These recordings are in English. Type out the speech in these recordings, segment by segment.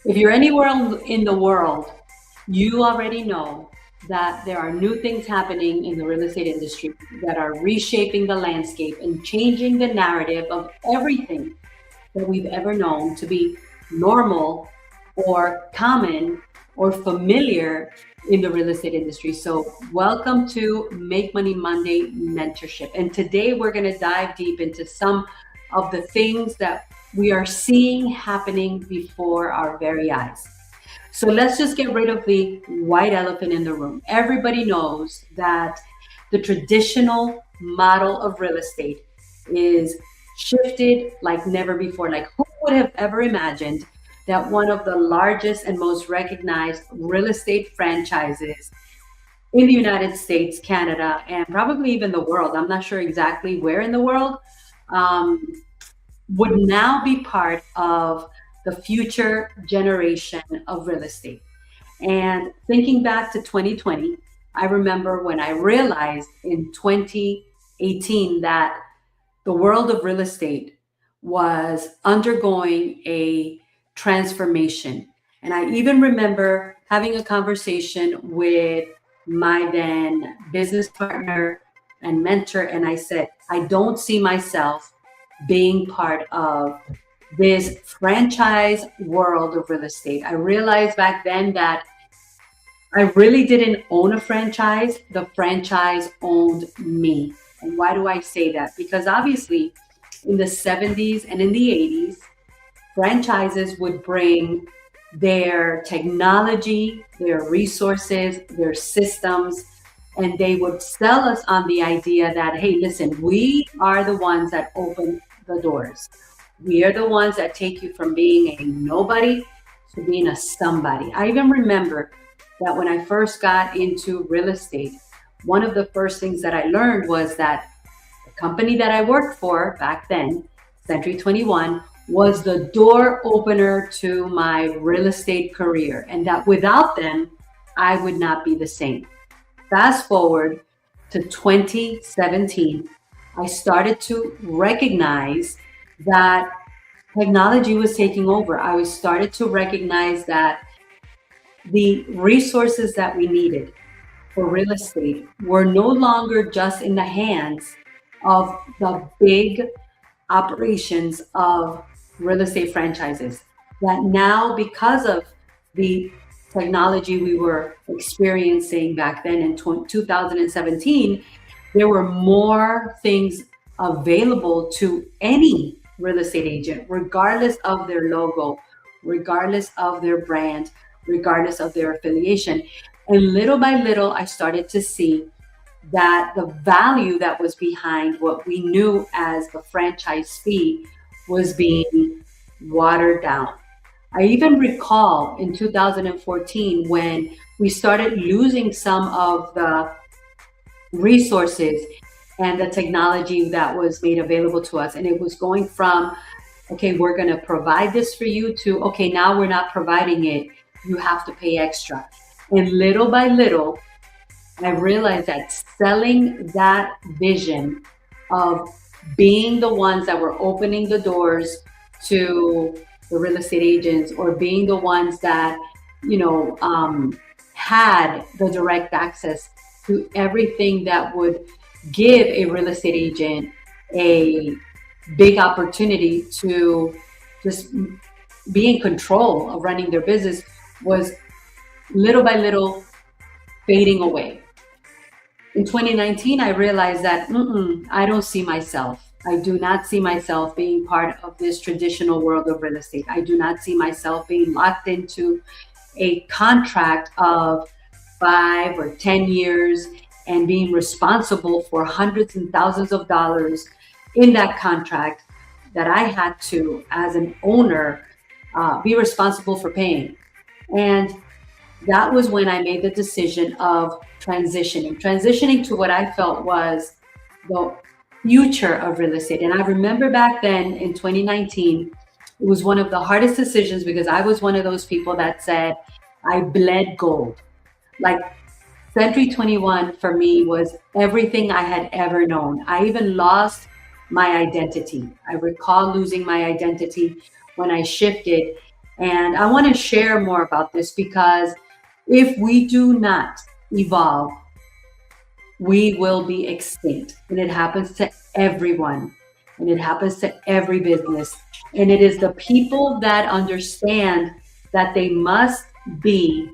If you're anywhere in the world, you already know that there are new things happening in the real estate industry that are reshaping the landscape and changing the narrative of everything that we've ever known to be normal or common or familiar in the real estate industry. So, welcome to Make Money Monday Mentorship. And today we're going to dive deep into some of the things that we are seeing happening before our very eyes. So let's just get rid of the white elephant in the room. Everybody knows that the traditional model of real estate is shifted like never before. Like, who would have ever imagined that one of the largest and most recognized real estate franchises in the United States, Canada, and probably even the world, I'm not sure exactly where in the world, um, would now be part of the future generation of real estate. And thinking back to 2020, I remember when I realized in 2018 that the world of real estate was undergoing a transformation. And I even remember having a conversation with my then business partner and mentor. And I said, I don't see myself being part of this franchise world of real estate. I realized back then that I really didn't own a franchise. The franchise owned me. And why do I say that? Because obviously in the 70s and in the 80s, franchises would bring their technology, their resources, their systems, and they would sell us on the idea that, hey, listen, we are the ones that open the doors. We are the ones that take you from being a nobody to being a somebody. I even remember that when I first got into real estate, one of the first things that I learned was that the company that I worked for back then, Century 21, was the door opener to my real estate career, and that without them, I would not be the same. Fast forward to 2017, I started to recognize that technology was taking over. I started to recognize that the resources that we needed for real estate were no longer just in the hands of the big operations of real estate franchises. That now, because of the technology we were experiencing back then in 2017, there were more things available to any real estate agent, regardless of their logo, regardless of their brand, regardless of their affiliation. And little by little, I started to see that the value that was behind what we knew as the franchise fee was being watered down. I even recall in 2014 when we started losing some of the resources and the technology that was made available to us. And it was going from, okay, we're going to provide this for you, to, okay, now we're not providing it. You have to pay extra. And little by little, I realized that selling that vision of being the ones that were opening the doors to the real estate agents, or being the ones that, had the direct access to everything that would give a real estate agent a big opportunity to just be in control of running their business, was little by little fading away. In 2019, I realized that I don't see myself. I do not see myself being part of this traditional world of real estate. I do not see myself being locked into a contract of 5 or 10 years and being responsible for hundreds and thousands of dollars in that contract that I had to, as an owner, be responsible for paying. And that was when I made the decision of transitioning to what I felt was the future of real estate. And I remember back then in 2019, it was one of the hardest decisions, because I was one of those people that said, I bled gold. Like, Century 21 for me was everything I had ever known. I even lost my identity. I recall losing my identity when I shifted And I want to share more about this because if we do not evolve, we will be extinct. And it happens to everyone. And it happens to every business. And it is the people that understand that they must be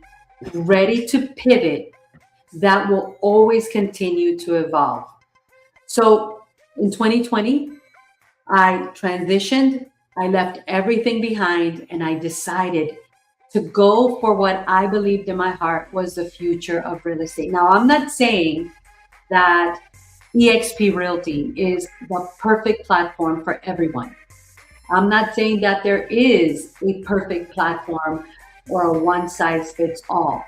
ready to pivot that will always continue to evolve. So in 2020, I transitioned, I left everything behind, and I decided to go for what I believed in my heart was the future of real estate. Now, I'm not saying that EXP Realty is the perfect platform for everyone. I'm not saying that there is a perfect platform or a one size fits all.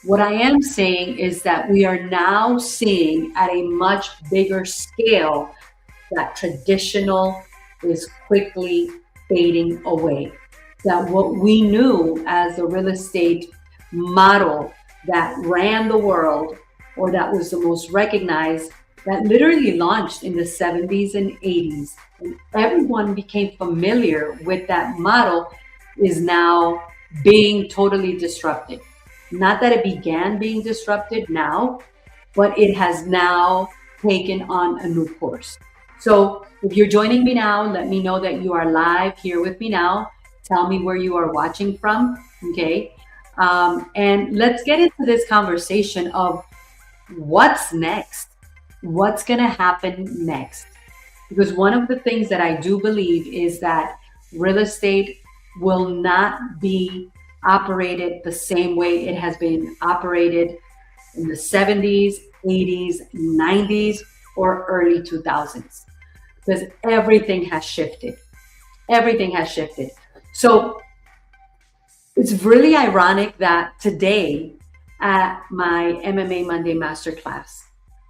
What I am saying is that we are now seeing at a much bigger scale that traditional is quickly fading away. That what we knew as the real estate model that ran the world, or that was the most recognized, that literally launched in the 70s and 80s, and everyone became familiar with that model, is now being totally disrupted. Not that it began being disrupted now, but it has now taken on a new course. So if you're joining me now, let me know that you are live here with me now. Tell me where you are watching from, okay? And let's get into this conversation of what's next. What's gonna happen next? Because one of the things that I do believe is that real estate will not be operated the same way it has been operated in the 70s, 80s, 90s, or early 2000s. Because everything has shifted. Everything has shifted. So it's really ironic that today at my MMA Monday Masterclass,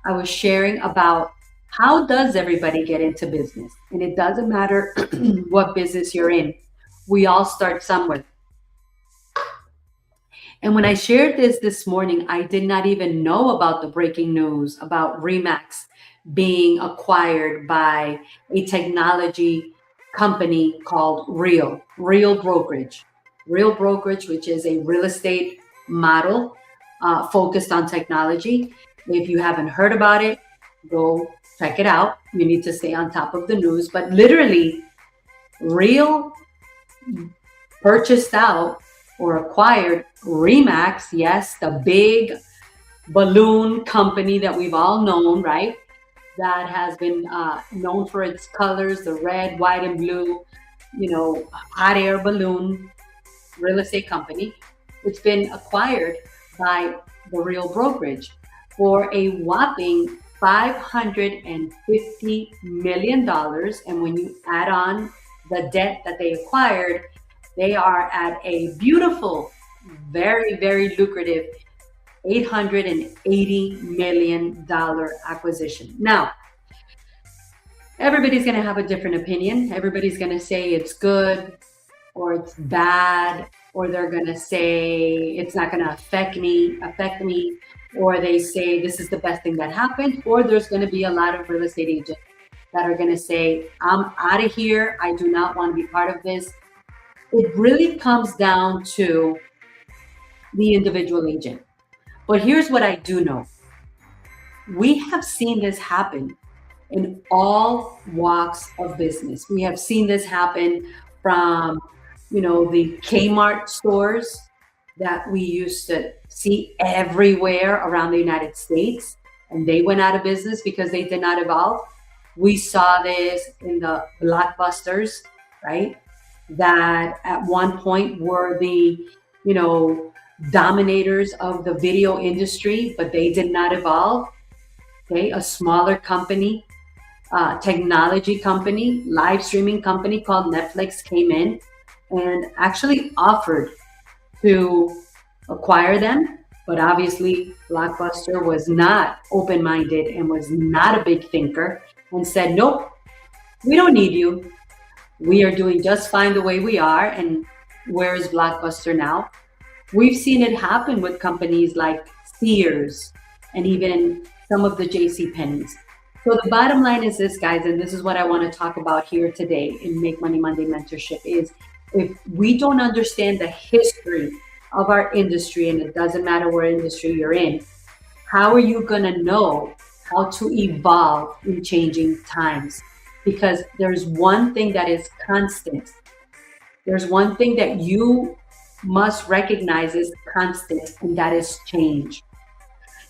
I was sharing about how does everybody get into business? And it doesn't matter what business you're in. We all start somewhere. And when I shared this morning, I did not even know about the breaking news about Remax being acquired by a technology company called Real Brokerage. Real Brokerage, which is a real estate model focused on technology. If you haven't heard about it, go check it out. You need to stay on top of the news. But literally, Real purchased out or acquired Remax, yes, the big balloon company that we've all known, right? That has been known for its colors, the red, white, and blue, hot air balloon real estate company. It's been acquired by the Real Brokerage for a whopping $550 million. And when you add on the debt that they acquired, they are at a beautiful, very, very lucrative $880 million acquisition. Now, everybody's going to have a different opinion. Everybody's going to say it's good or it's bad, or they're going to say it's not going to affect me, or they say this is the best thing that happened, or there's going to be a lot of real estate agents that are going to say, I'm out of here. I do not want to be part of this. It really comes down to the individual agent. But here's what I do know. We have seen this happen in all walks of business. We have seen this happen from, the Kmart stores that we used to see everywhere around the United States, and they went out of business because they did not evolve. We saw this in the Blockbusters, right? That at one point were the, dominators of the video industry, but they did not evolve. Okay, a smaller company, technology company, live streaming company called Netflix came in and actually offered to acquire them. But obviously, Blockbuster was not open-minded and was not a big thinker and said, nope, we don't need you. We are doing just fine the way we are. And where is Blockbuster now? We've seen it happen with companies like Sears and even some of the JCPenney's. So the bottom line is this, guys, and this is what I want to talk about here today in Make Money Monday Mentorship, is If we don't understand the history of our industry, and it doesn't matter what industry you're in, how are you going to know how to evolve in changing times? Because there's one thing that is constant. There's one thing that you must recognize is constant, and that is change.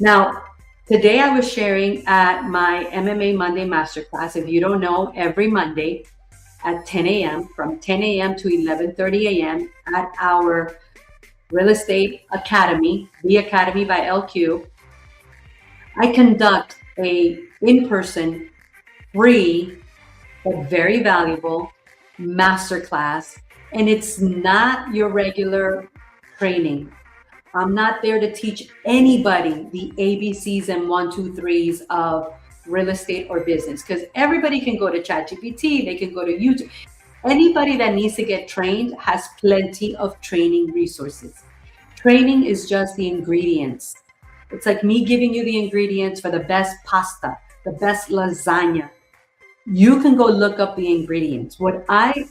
Now, today I was sharing at my MMA Monday Masterclass. If you don't know, every Monday at 10 a.m., from 10 a.m. to 11:30 a.m. at our Real Estate Academy, the Academy by LQ, I conduct a in-person, free, but very valuable masterclass. And it's not your regular training. I'm not there to teach anybody the ABCs and 1, 2, 3s of real estate or business, because everybody can go to ChatGPT, they can go to YouTube. Anybody that needs to get trained has plenty of training resources. Training is just the ingredients. It's like me giving you the ingredients for the best pasta, the best lasagna. You can go look up the ingredients. What I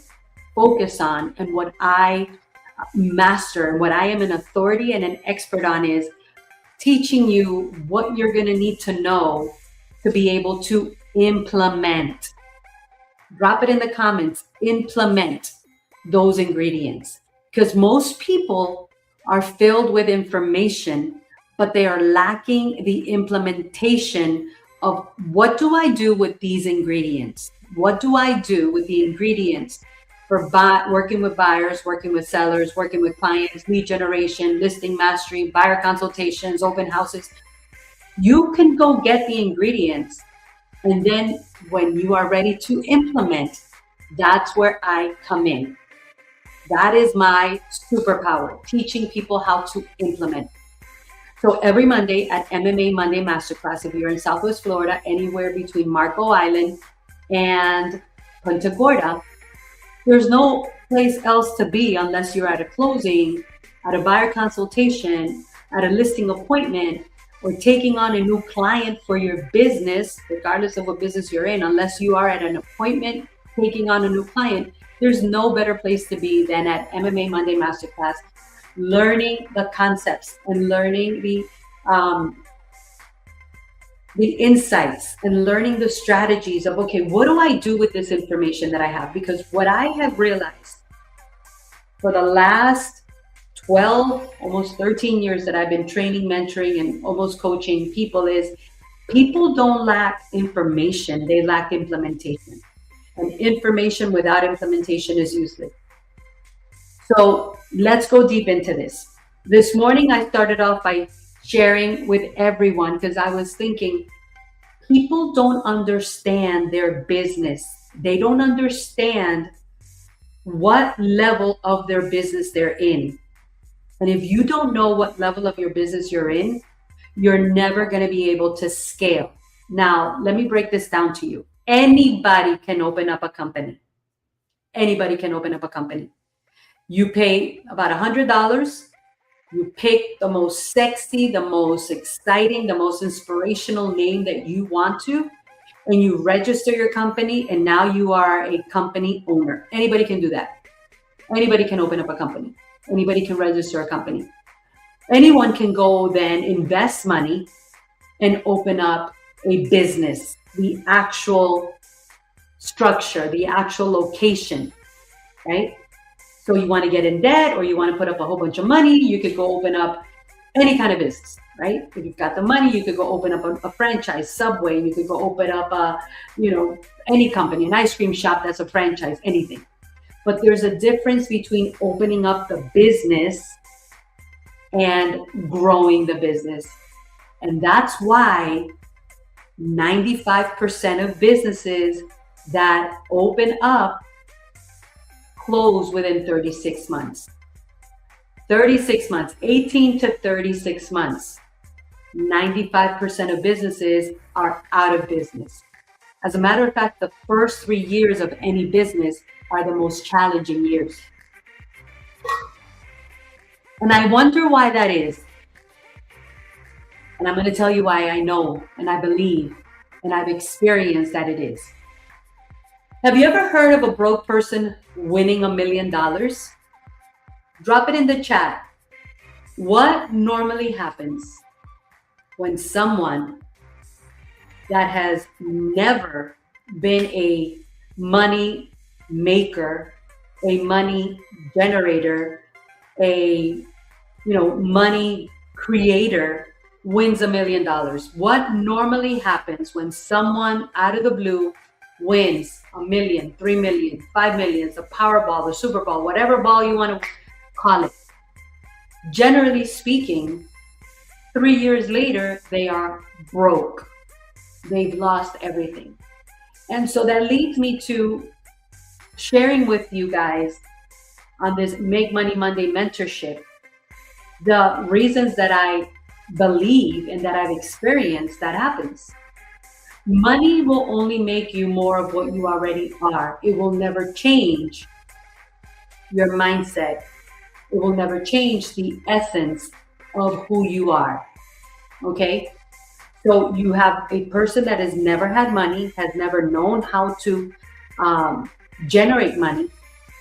focus on and what I master and what I am an authority and an expert on is teaching you what you're going to need to know to be able to implement. Drop it in the comments. Implement those ingredients. Because most people are filled with information, but they are lacking the implementation of what do I do with these ingredients? What do I do with the ingredients for working with buyers, working with sellers, working with clients, lead generation, listing mastery, buyer consultations, open houses? You can go get the ingredients. And then when you are ready to implement, that's where I come in. That is my superpower, teaching people how to implement. So every Monday at MMA Monday Masterclass, if you're in Southwest Florida, anywhere between Marco Island and Punta Gorda, there's no place else to be unless you're at a closing, at a buyer consultation, at a listing appointment, or taking on a new client for your business, regardless of what business you're in. Unless you are at an appointment taking on a new client, there's no better place to be than at MMA Monday Masterclass, learning the concepts and learning the insights and learning the strategies of, okay, what do I do with this information that I have? Because what I have realized for the last 12, almost 13 years that I've been training, mentoring, and almost coaching people is people don't lack information, they lack implementation. And information without implementation is useless. So let's go deep into this. This morning, I started off by sharing with everyone because I was thinking, people don't understand their business. They don't understand what level of their business they're in. And if you don't know what level of your business you're in, you're never going to be able to scale. Now, let me break this down to you. Anybody can open up a company. Anybody can open up a company. You pay about $100. You pick the most sexy, the most exciting, the most inspirational name that you want to, and you register your company, and now you are a company owner. Anybody can do that. Anybody can open up a company. Anybody can register a company. Anyone can go then invest money and open up a business, the actual structure, the actual location, right? So you want to get in debt or you want to put up a whole bunch of money, you could go open up any kind of business, right? If you've got the money, you could go open up a franchise, Subway, you could go open up any company, an ice cream shop that's a franchise, anything. But there's a difference between opening up the business and growing the business. And that's why 95% of businesses that open up close within 36 months. 36 months, 18 to 36 months. 95% of businesses are out of business. As a matter of fact, the first 3 years of any business are the most challenging years. And I wonder why that is. And I'm going to tell you why I know and I believe and I've experienced that it is. Have you ever heard of a broke person winning $1 million? Drop it in the chat. What normally happens when someone that has never been a money maker, a money generator, a money creator wins $1 million? What normally happens when someone out of the blue wins 1 million, 3 million, 5 million, the Powerball, the Super Bowl, whatever ball you want to call it? Generally speaking, 3 years later, they are broke. They've lost everything. And so that leads me to sharing with you guys on this Make Money Monday mentorship the reasons that I believe and that I've experienced that happens. Money will only make you more of what you already are. It will never change your mindset. It will never change the essence of who you are. Okay? So you have a person that has never had money, has never known how to generate money,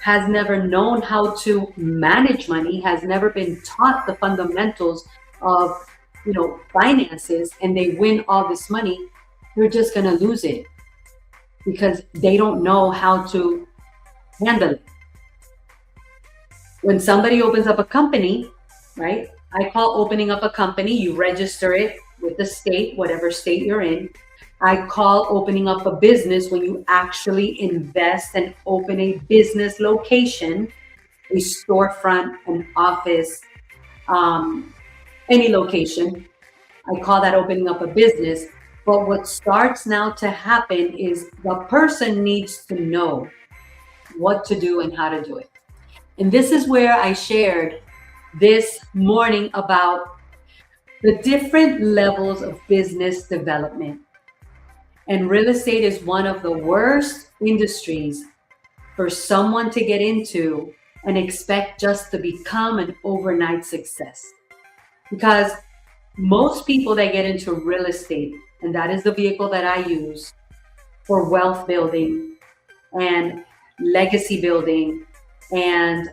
has never known how to manage money, has never been taught the fundamentals of finances, and they win all this money. They're just going to lose it because they don't know how to handle it. When somebody opens up a company, right? I call opening up a company, you register it with the state, whatever state you're in. I call opening up a business when you actually invest and open a business location, a storefront, an office, any location. I call that opening up a business. But what starts now to happen is the person needs to know what to do and how to do it. And this is where I shared this morning about the different levels of business development. And real estate is one of the worst industries for someone to get into and expect just to become an overnight success. Because most people that get into real estate, and that is the vehicle that I use for wealth building and legacy building and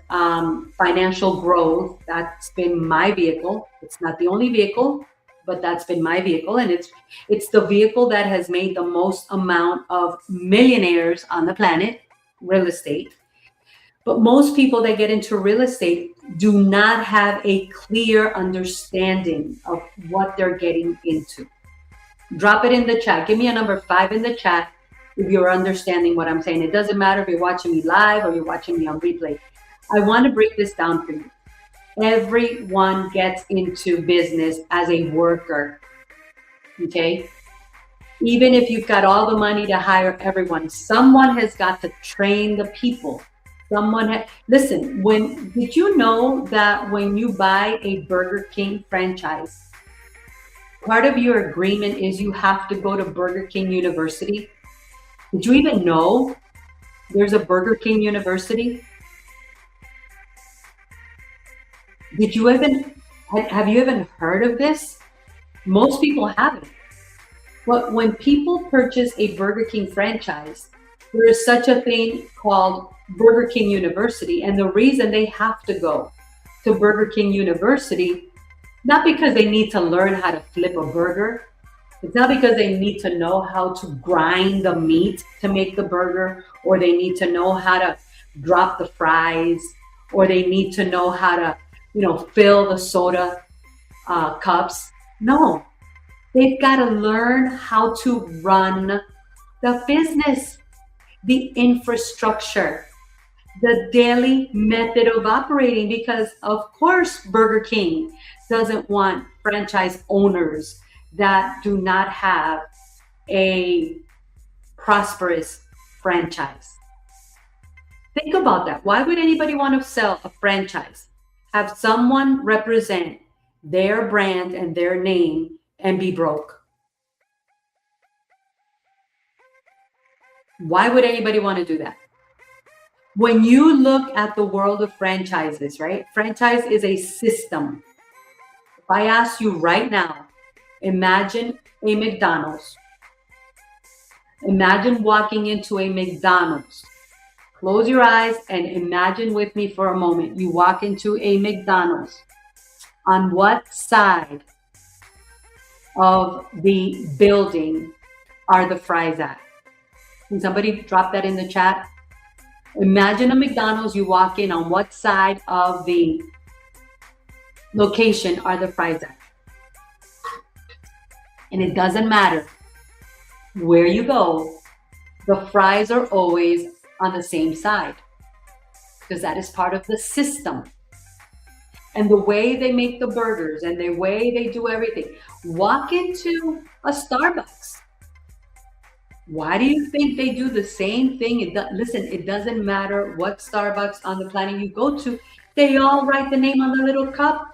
financial growth, that's been my vehicle. It's not the only vehicle, but that's been my vehicle. And it's the vehicle that has made the most amount of millionaires on the planet, real estate. But most people that get into real estate do not have a clear understanding of what they're getting into. Drop it in the chat. Give me a number 5 in the chat if you're understanding what I'm saying. It doesn't matter if you're watching me live or you're watching me on replay. I want to break this down for you. Everyone gets into business as a worker, okay? Even if you've got all the money to hire everyone, someone has got to train the people. Listen, did you know that when you buy a Burger King franchise, part of your agreement is you have to go to Burger King University? Did you even know there's a Burger King University? Have you even heard of this? Most people haven't. But when people purchase a Burger King franchise, there is such a thing called Burger King University. And the reason they have to go to Burger King University, not because they need to learn how to flip a burger. It's not because they need to know how to grind the meat to make the burger, or they need to know how to drop the fries, or they need to know how to, fill the soda cups. No, they've got to learn how to run the business, the infrastructure, the daily method of operating, because of course Burger King doesn't want franchise owners that do not have a prosperous franchise. Think about that. Why would anybody want to sell a franchise? Have someone represent their brand and their name and be broke? Why would anybody want to do that? When you look at the world of franchises, right? Franchise is a system. If I ask you right now, imagine a McDonald's. Imagine walking into a McDonald's. Close your eyes and imagine with me for a moment. You walk into a McDonald's. On what side of the building are the fries at? Can somebody drop that in the chat? Imagine a McDonald's, you walk in, on what side of the location are the fries at? And it doesn't matter where you go, the fries are always on the same side because that is part of the system. And the way they make the burgers and the way they do everything. Walk into a Starbucks. Why do you think they do the same thing? Listen, it doesn't matter what Starbucks on the planet you go to. They all write the name on the little cup.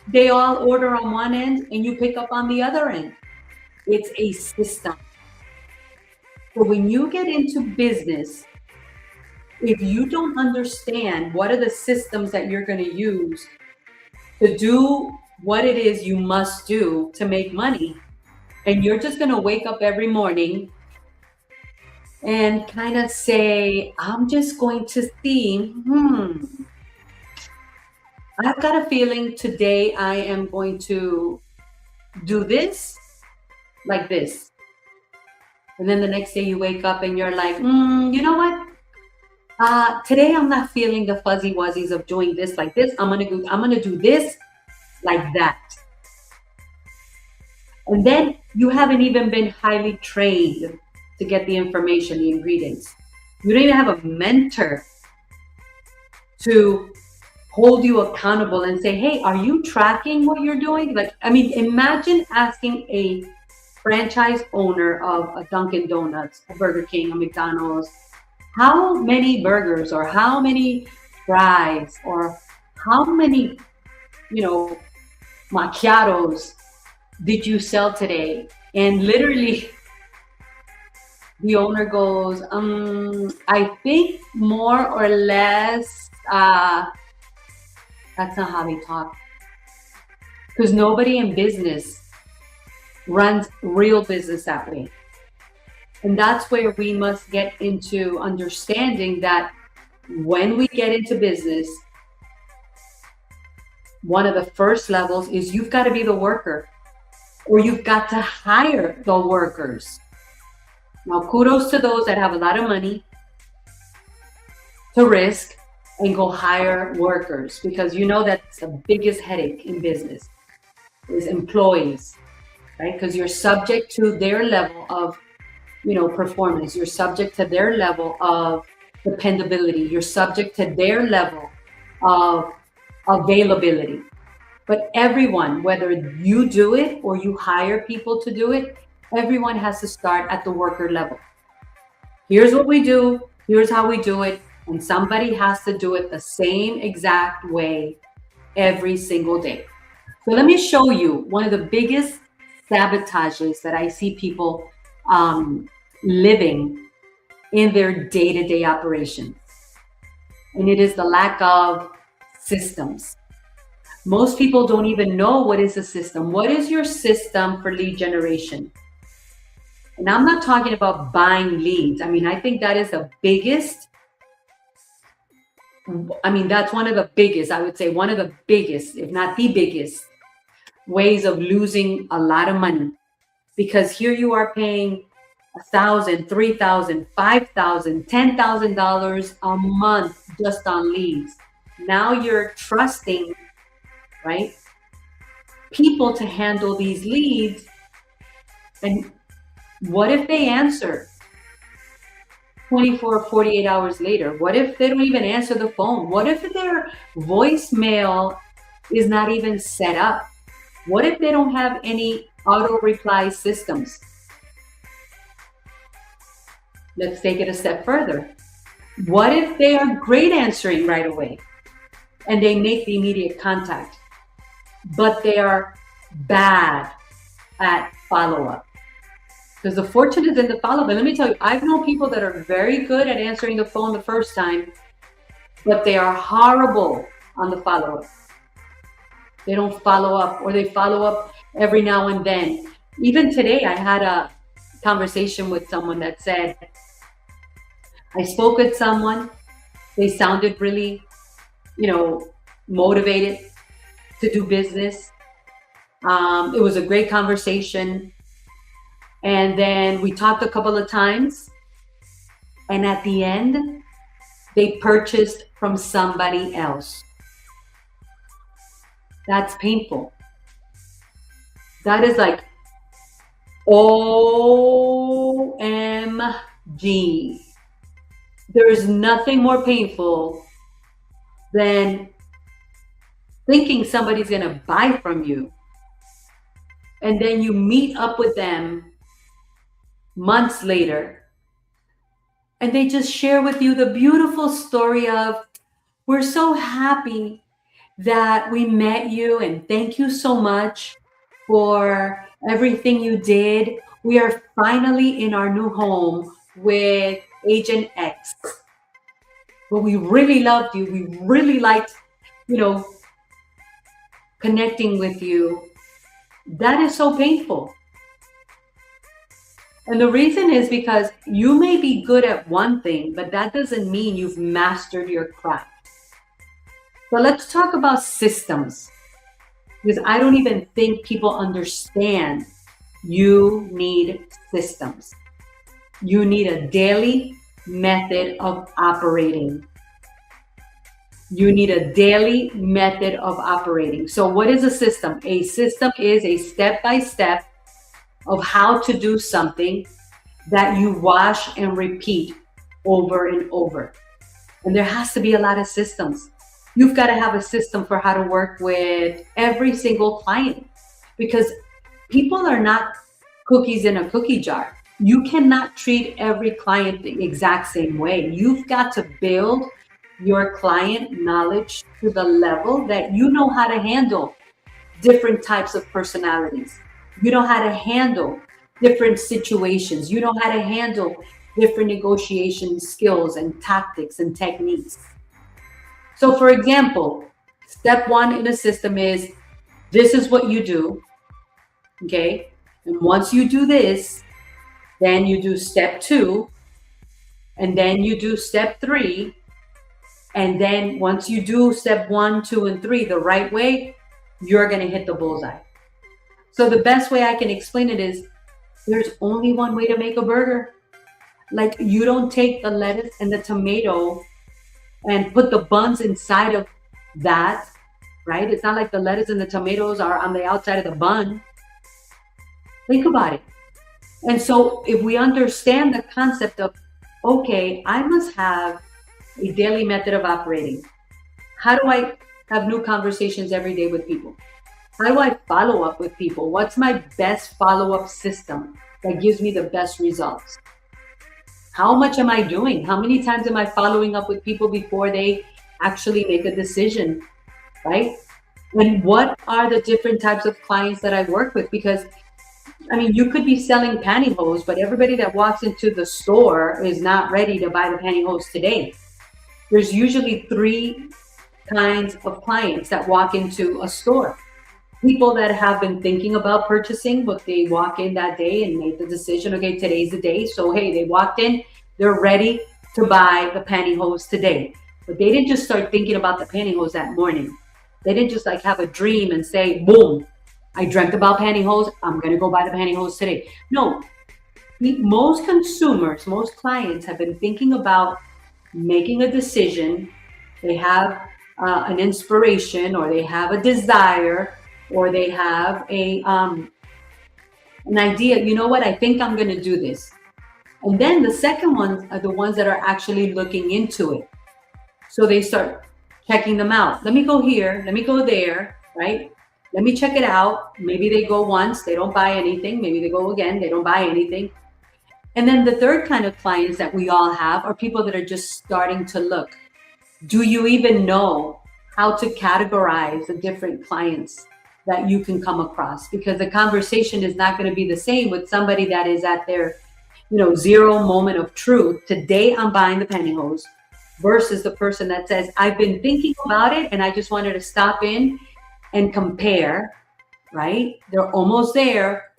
They all order on one end and you pick up on the other end. It's a system. So when you get into business, if you don't understand what are the systems that you're going to use to do what it is you must do to make money, and you're just going to wake up every morning and kind of say, I'm just going to see, I've got a feeling today I am going to do this like this. And then the next day you wake up and you're like, you know what? Today I'm not feeling the fuzzy wuzzies of doing this like this. I'm gonna do this like that. And then you haven't even been highly trained to get the information, the ingredients. You don't even have a mentor to hold you accountable and say, hey, are you tracking what you're doing? Like, I mean, imagine asking a franchise owner of a Dunkin' Donuts, a Burger King, a McDonald's, how many burgers or how many fries or how many, macchiatos did you sell today? And literally the owner goes, I think more or less, that's not how they talk. Because nobody in business runs real business that way. And that's where we must get into understanding that when we get into business, one of the first levels is you've got to be the worker, or you've got to hire the workers. Now, kudos to those that have a lot of money to risk and go hire workers, because you know that's the biggest headache in business is employees, right? Because you're subject to their level of performance. You're subject to their level of dependability. You're subject to their level of availability. But everyone, whether you do it or you hire people to do it, everyone has to start at the worker level. Here's what we do. Here's how we do it. And somebody has to do it the same exact way every single day. So let me show you one of the biggest sabotages that I see people living in their day-to-day operations. And it is the lack of systems. Most people don't even know what is a system. What is your system for lead generation? And I'm not talking about buying leads. I mean, I think that is the biggest. That's one of the biggest, I would say one of the biggest, if not the biggest, ways of losing a lot of money. Because here you are paying $1,000, $3,000, $5,000, $10,000 a month just on leads. Now you're trusting, right, people to handle these leads. And what if they answer 24, 48 hours later? What if they don't even answer the phone? What if their voicemail is not even set up? What if they don't have any auto reply systems? Let's take it a step further. What if they are great answering right away and they make the immediate contact, but they are bad at follow-up? Because the fortune is in the follow-up. And let me tell you, I've known people that are very good at answering the phone the first time, but they are horrible on the follow-up. They don't follow up, or they follow up every now and then. Even today, I had conversation with someone that said, I spoke with someone, they sounded really, motivated to do business. It was a great conversation. And then we talked a couple of times. And at the end, they purchased from somebody else. That's painful. That is like, OMG. There is nothing more painful than thinking somebody's going to buy from you. And then you meet up with them months later, and they just share with you the beautiful story of, we're so happy that we met you, and thank you so much for everything you did. We are finally in our new home with Agent X. But we really loved you. We really liked, connecting with you. That is so painful. And the reason is because you may be good at one thing, but that doesn't mean you've mastered your craft. So let's talk about systems, because I don't even think people understand you need systems. You need a daily method of operating. You need a daily method of operating. So what is a system? A system is a step-by-step of how to do something that you wash and repeat over and over. And there has to be a lot of systems. You've got to have a system for how to work with every single client, because people are not cookies in a cookie jar. You cannot treat every client the exact same way. You've got to build your client knowledge to the level that you know how to handle different types of personalities. You know how to handle different situations. You know how to handle different negotiation skills and tactics and techniques. So for example, step one in a system is, this is what you do, okay? And once you do this, then you do step two, and then you do step three. And then once you do step 1, 2, and 3 the right way, you're going to hit the bullseye. So the best way I can explain it is, there's only one way to make a burger. Like, you don't take the lettuce and the tomato and put the buns inside of that, right? It's not like the lettuce and the tomatoes are on the outside of the bun. Think about it. And so if we understand the concept of, okay, I must have a daily method of operating. How do I have new conversations every day with people? How do I follow up with people? What's my best follow-up system that gives me the best results? How much am I doing? How many times am I following up with people before they actually make a decision, right? And what are the different types of clients that I work with? Because, I mean, you could be selling pantyhose, but everybody that walks into the store is not ready to buy the pantyhose today. There's usually 3 kinds of clients that walk into a store. People that have been thinking about purchasing, but they walk in that day and make the decision, okay, today's the day. So, hey, they walked in, they're ready to buy the pantyhose today. But they didn't just start thinking about the pantyhose that morning. They didn't just like have a dream and say, boom, I dreamt about pantyhose, I'm going to go buy the pantyhose today. No, most consumers, most clients have been thinking about making a decision. They have an inspiration, or they have a desire, or they have an idea. You know what? I think I'm going to do this. And then the second ones are the ones that are actually looking into it. So they start checking them out. Let me go here. Let me go there, right? Let me check it out. Maybe they go once, they don't buy anything. Maybe they go again, they don't buy anything. And then the third kind of clients that we all have are people that are just starting to look. Do you even know how to categorize the different clients that you can come across? Because the conversation is not going to be the same with somebody that is at their, zero moment of truth. Today I'm buying the pantyhose, versus the person that says, I've been thinking about it and I just wanted to stop in and compare, right? They're almost there.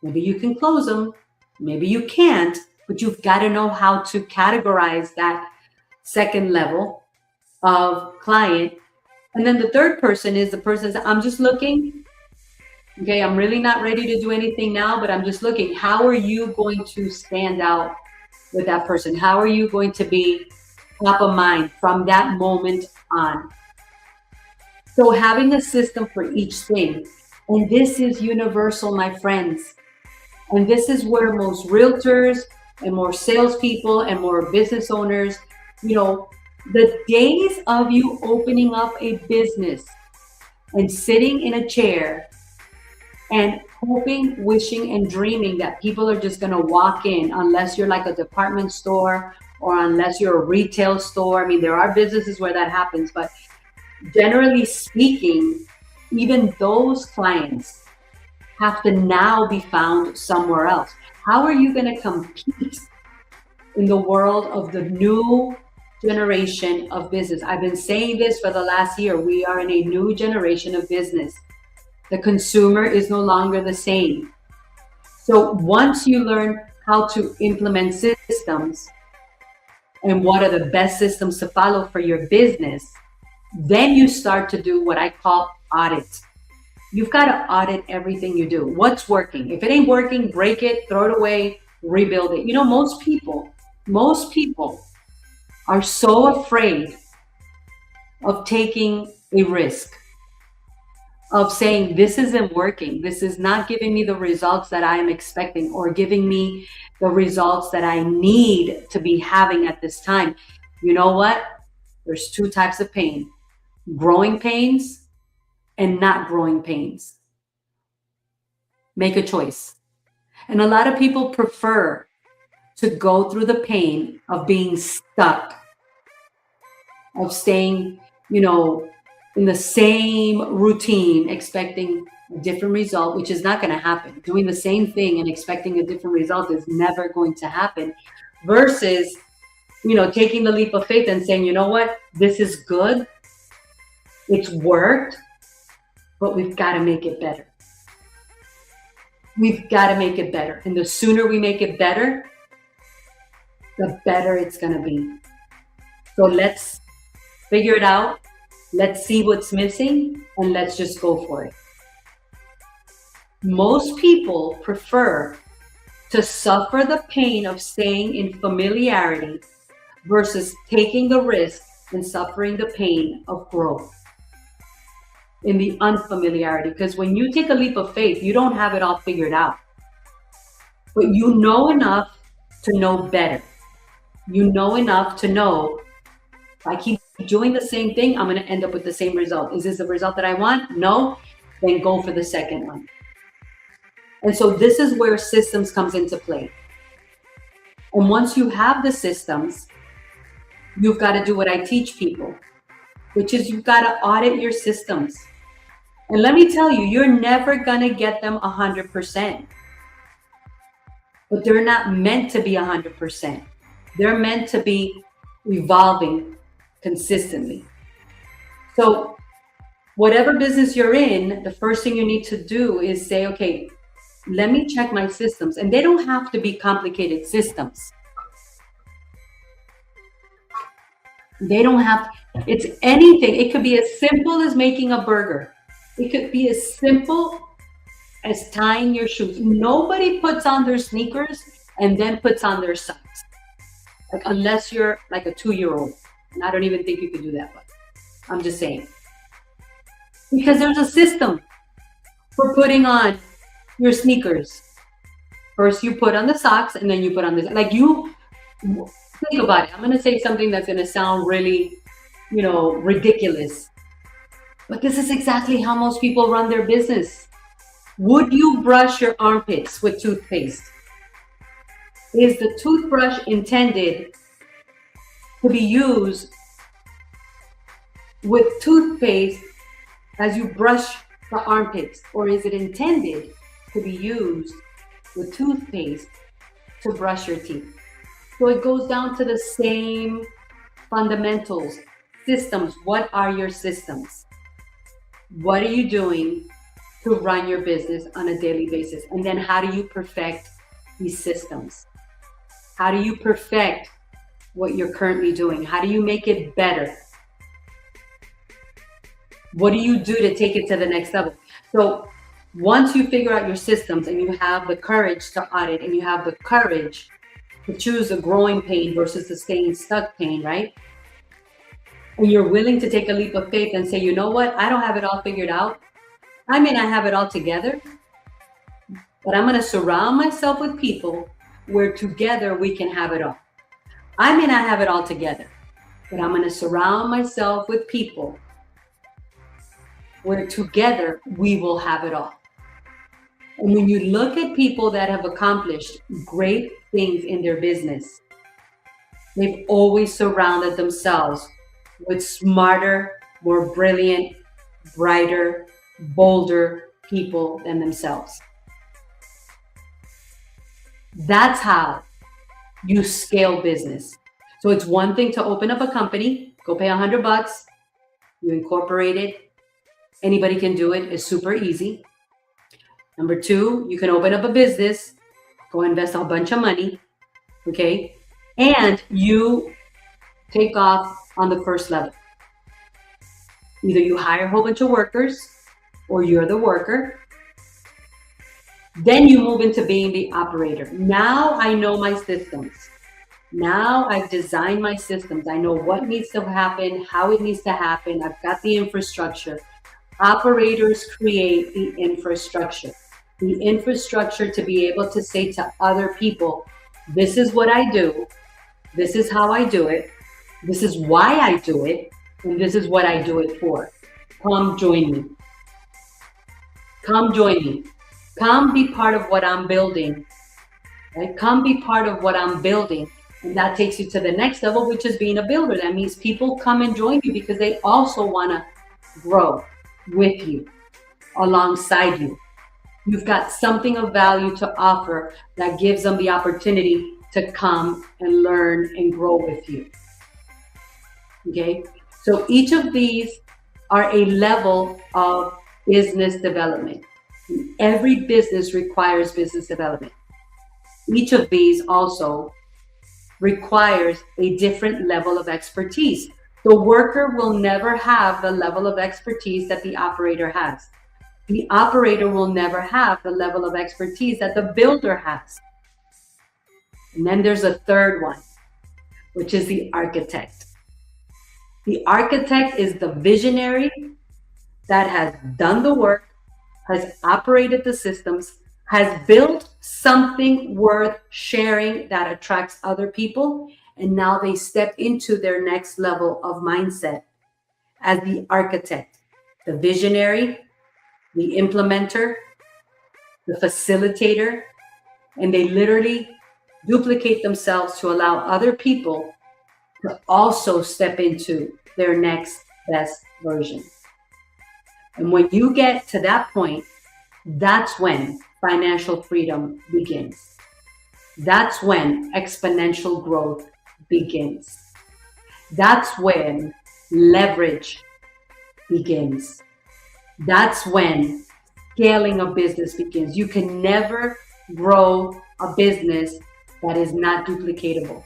Maybe you can close them. Maybe you can't, but you've got to know how to categorize that second level of client. And then the third person is the person that I'm just looking. Okay, I'm really not ready to do anything now, but I'm just looking. How are you going to stand out with that person? How are you going to be top of mind from that moment on? So having a system for each thing, and this is universal, my friends. And this is where most realtors and more salespeople and more business owners, the days of you opening up a business and sitting in a chair and hoping, wishing, and dreaming that people are just going to walk in, unless you're like a department store or unless you're a retail store. I mean, there are businesses where that happens, but generally speaking, even those clients have to now be found somewhere else. How are you going to compete in the world of the new generation of business? I've been saying this for the last year. We are in a new generation of business. The consumer is no longer the same. So once you learn how to implement systems and what are the best systems to follow for your business, then you start to do what I call audits. You've got to audit everything you do. What's working? If it ain't working, break it, throw it away, rebuild it. Most people are so afraid of taking a risk, of saying, this isn't working. This is not giving me the results that I am expecting or giving me the results that I need to be having at this time. You know what? There's two types of pain: growing pains and not growing pains. Make a choice. And a lot of people prefer to go through the pain of being stuck, of staying, in the same routine, expecting a different result, which is not going to happen. Doing the same thing and expecting a different result is never going to happen. Versus, taking the leap of faith and saying, you know what, this is good. It's worked, but we've got to make it better. We've got to make it better. And the sooner we make it better, the better it's going to be. So let's figure it out. Let's see what's missing and let's just go for it. Most people prefer to suffer the pain of staying in familiarity versus taking the risk and suffering the pain of growth in the unfamiliarity. Because when you take a leap of faith, you don't have it all figured out, but you know enough to know better. You know enough to know, if I keep doing the same thing, I'm going to end up with the same result. Is this the result that I want? No, then go for the second one. And so this is where systems comes into play. And once you have the systems, you've got to do what I teach people, which is you've got to audit your systems. And let me tell you, you're never going to get them 100%. But they're not meant to be 100%. They're meant to be evolving consistently. So whatever business you're in, the first thing you need to do is say, okay, let me check my systems. And they don't have to be complicated systems. They don't have, it's anything. It could be as simple as making a burger. It could be as simple as tying your shoes. Nobody puts on their sneakers and then puts on their socks. Like, unless you're like a 2-year-old. And I don't even think you could do that, but I'm just saying. Because there's a system for putting on your sneakers. First you put on the socks and then you put on the, like, you think about it. I'm going to say something that's going to sound really, ridiculous. But this is exactly how most people run their business. Would you brush your armpits with toothpaste? Is the toothbrush intended to be used with toothpaste as you brush the armpits? Or is it intended to be used with toothpaste to brush your teeth? So it goes down to the same fundamentals. Systems. What are your systems? What are you doing to run your business on a daily basis? And then how do you perfect these systems? How do you perfect what you're currently doing? How do you make it better? What do you do to take it to the next level? So once you figure out your systems and you have the courage to audit and you have the courage to choose a growing pain versus the staying stuck pain, right? And you're willing to take a leap of faith and say, you know what? I don't have it all figured out. I may not have it all together, but I'm going to surround myself with people where together we can have it all. I may not have it all together, but I'm going to surround myself with people where together we will have it all. And when you look at people that have accomplished great things in their business, they've always surrounded themselves with smarter, more brilliant, brighter, bolder people than themselves. That's how you scale business. So it's one thing to open up a company, go pay $100, you incorporate it. Anybody can do it. It's super easy. Number two, you can open up a business, go invest a bunch of money, okay? And you take off on the first level. Either you hire a whole bunch of workers or you're the worker. Then you move into being the operator. Now I know my systems. Now I've designed my systems. I know what needs to happen, how it needs to happen. I've got the infrastructure. Operators create the infrastructure. The infrastructure to be able to say to other people, this is what I do. This is how I do it. This is why I do it. And this is what I do it for. Come join me. Come join me. Come be part of what I'm building. Right? Come be part of what I'm building. And that takes you to the next level, which is being a builder. That means people come and join you because they also want to grow with you, alongside you. You've got something of value to offer that gives them the opportunity to come and learn and grow with you. Okay? So each of these are a level of business development. Every business requires business development. Each of these also requires a different level of expertise. The worker will never have the level of expertise that the operator has. The operator will never have the level of expertise that the builder has. And then there's a third one, which is the architect. The architect is the visionary that has done the work, has operated the systems, has built something worth sharing that attracts other people, and now they step into their next level of mindset as the architect, the visionary, the implementer, the facilitator, and they literally duplicate themselves to allow other people to also step into their next best version. And when you get to that point, that's when financial freedom begins. That's when exponential growth begins. That's when leverage begins. That's when scaling a business begins. You can never grow a business that is not duplicatable.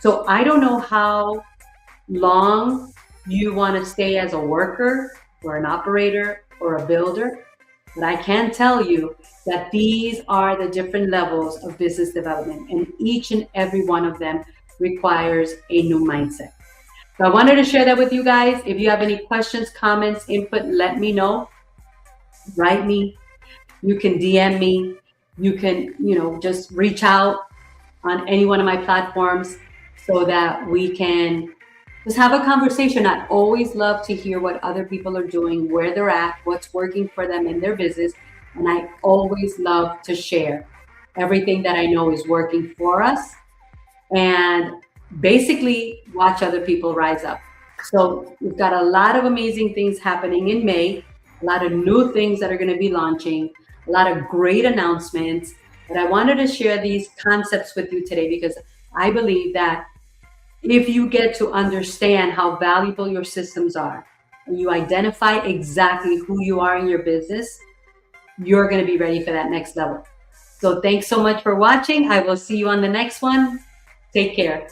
So I don't know how long you want to stay as a worker or an operator or a builder, but I can tell you that these are the different levels of business development, and each and every one of them requires a new mindset. So I wanted to share that with you guys. If you have any questions, comments, input, let me know. Write me. You can DM me. You can, just reach out on any one of my platforms so that we can just have a conversation. I always love to hear what other people are doing, where they're at, what's working for them in their business. And I always love to share everything that I know is working for us and basically watch other people rise up. So we've got a lot of amazing things happening in May, a lot of new things that are going to be launching, a lot of great announcements. But I wanted to share these concepts with you today because I believe that if you get to understand how valuable your systems are and you identify exactly who you are in your business, you're going to be ready for that next level. So thanks so much for watching. I will see you on the next one. Take care.